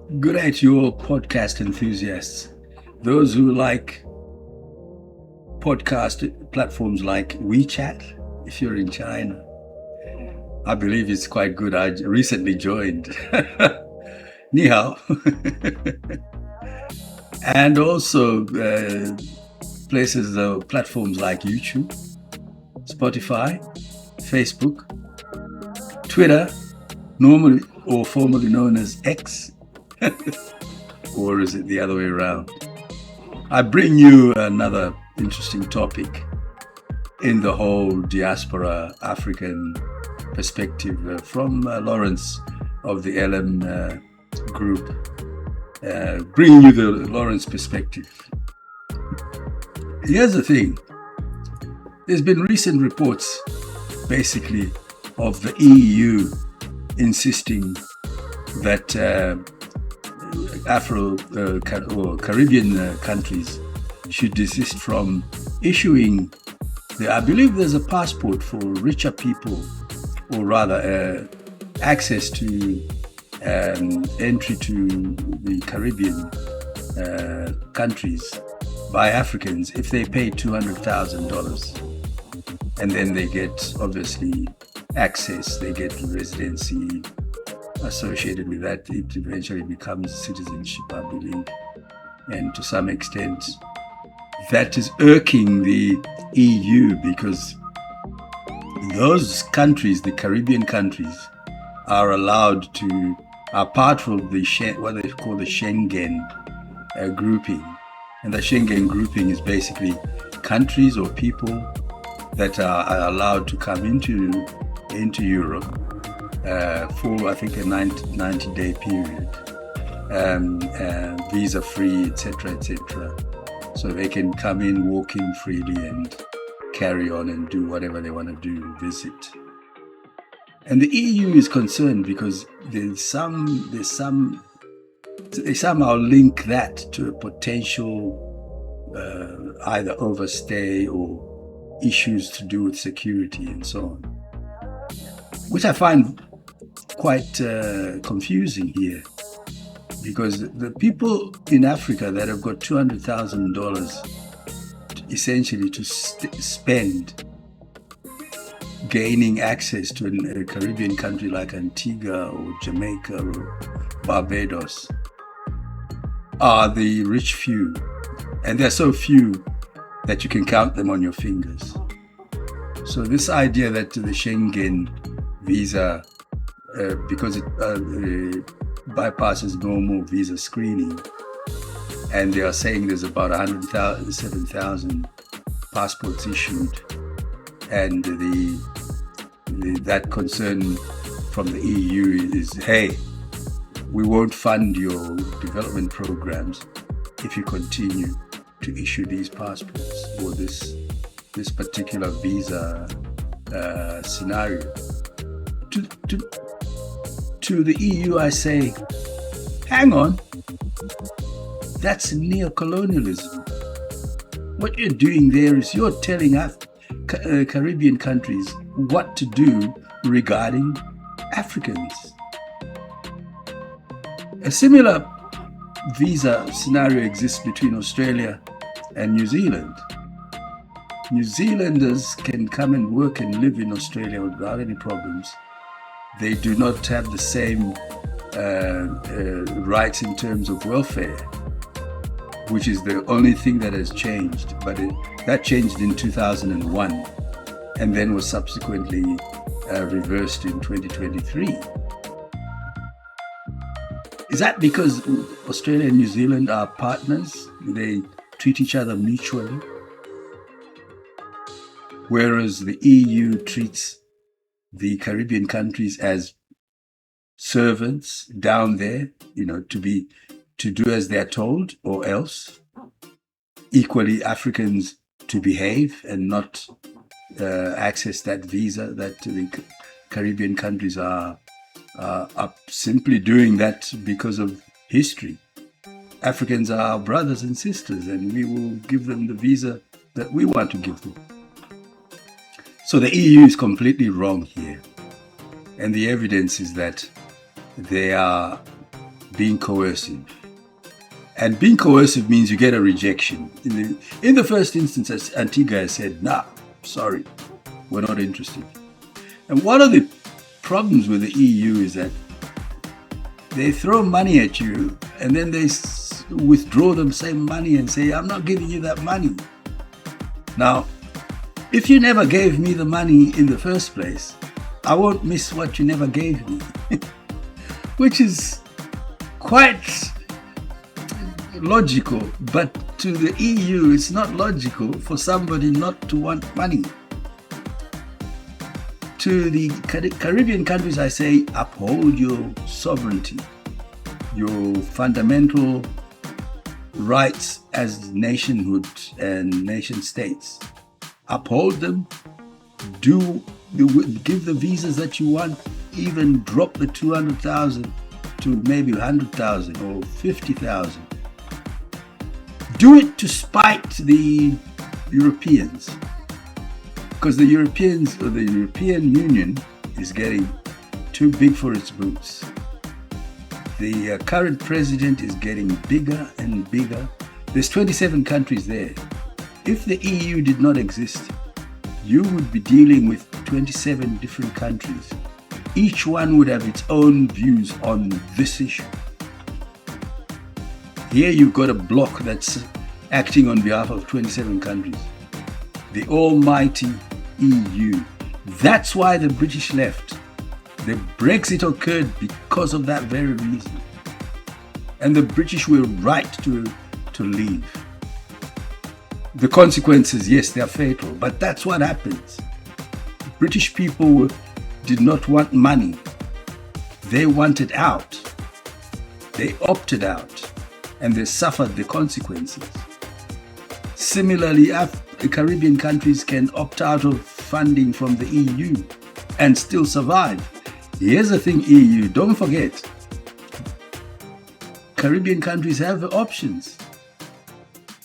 Good day to you all podcast enthusiasts. Those who like podcast platforms like WeChat, if you're in China, I believe it's quite good. I recently joined. Ni hao. And also platforms like YouTube, Spotify, Facebook, Twitter, normally or formerly known as X, or is it the other way around? I bring you another interesting topic in the whole diaspora African perspective from Lawrence of the LM group, bringing you the Lawrence perspective. Here's the thing. There's been recent reports, basically, of the EU insisting that or Caribbean countries should desist from issuing I believe there's a passport for richer people, or rather access to entry to the Caribbean countries by Africans if they pay $200,000. And then they get, obviously, access, they get residency associated with that. It eventually becomes citizenship, I believe. And to some extent, that is irking the EU because those countries, the Caribbean countries, are allowed to, are part of the what they call the Schengen grouping. And the Schengen grouping is basically countries or people that are allowed to come into Europe for, I think, a 90-day period, visa-free, etc., etc. So they can come in, walk in freely and carry on and do whatever they want to do, visit. And the EU is concerned because they somehow link that to a potential either overstay or issues to do with security and so on, which I find quite confusing here. Because the people in Africa that have got $200,000 essentially to spend gaining access to a Caribbean country like Antigua or Jamaica or Barbados are the rich few. And they're so few that you can count them on your fingers. So this idea that the Schengen visa, because it bypasses normal visa screening, and they are saying there's about 107,000 passports issued, and that concern from the EU is, hey, we won't fund your development programs if you continue to issue these passports or this particular visa scenario. To the EU, I say, hang on, that's neocolonialism. What you're doing there is you're telling Caribbean countries what to do regarding Africans. A similar visa scenario exists between Australia and New Zealand. New Zealanders can come and work and live in Australia without any problems. They do not have the same rights in terms of welfare, which is the only thing that has changed. But that changed in 2001 and then was subsequently reversed in 2023. Is that because Australia and New Zealand are partners? They treat each other mutually? Whereas the EU treats the Caribbean countries as servants down there, to do as they're told or else. Equally, Africans to behave and not access that visa that the Caribbean countries are simply doing that because of history. Africans are our brothers and sisters, and we will give them the visa that we want to give them. So the EU is completely wrong here. And the evidence is that they are being coercive. And being coercive means you get a rejection. In the first instance, as Antigua said, nah, sorry, we're not interested. And one of the problems with the EU is that they throw money at you and then they withdraw the same money and say, I'm not giving you that money. Now, if you never gave me the money in the first place, I won't miss what you never gave me. Which is quite logical, but to the EU, it's not logical for somebody not to want money. To the Caribbean countries, I say, uphold your sovereignty, your fundamental rights as nationhood and nation states. Uphold them, give the visas that you want, even drop the 200,000 to maybe 100,000 or 50,000. Do it to spite the Europeans, because the Europeans or the European Union is getting too big for its boots. The current president is getting bigger and bigger. There's 27 countries there. If the EU did not exist, you would be dealing with 27 different countries. Each one would have its own views on this issue. Here you've got a bloc that's acting on behalf of 27 countries. The almighty EU. That's why the British left. The Brexit occurred because of that very reason. And the British were right to leave. The consequences, yes, they're fatal, but that's what happens. British people did not want money. They wanted out. They opted out, and they suffered the consequences. Similarly, the Caribbean countries can opt out of funding from the EU and still survive. Here's the thing, EU, don't forget, Caribbean countries have options.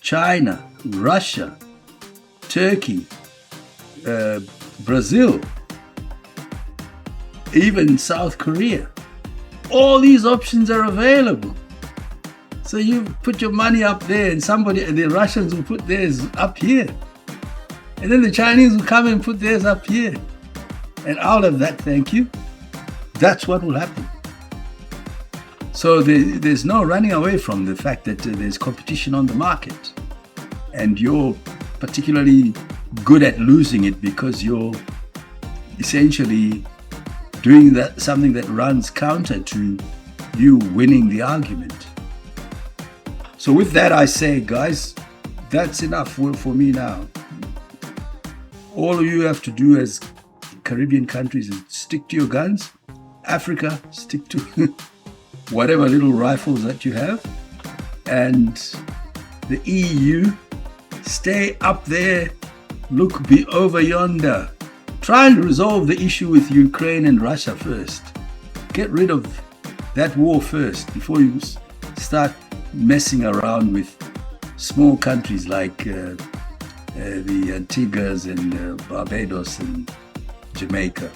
China, Russia, Turkey, Brazil, even South Korea. All these options are available. So you put your money up there and the Russians will put theirs up here. And then the Chinese will come and put theirs up here. And out of that, thank you, that's what will happen. So there's no running away from the fact that there's competition on the market. And you're particularly good at losing it because you're essentially doing something that runs counter to you winning the argument. So with that, I say, guys, that's enough for me now. All you have to do as Caribbean countries is stick to your guns. Africa, stick to whatever little rifles that you have. And the EU, stay up there, be over yonder. Try and resolve the issue with Ukraine and Russia first. Get rid of that war first before you start messing around with small countries like the Antiguas and Barbados and Jamaica.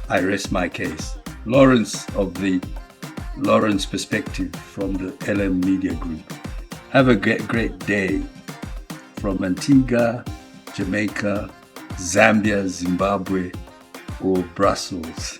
I rest my case. Lawrence of the Lawrence Perspective from the LM Media Group. Have a great day from Antigua, Jamaica, Zambia, Zimbabwe, or Brussels.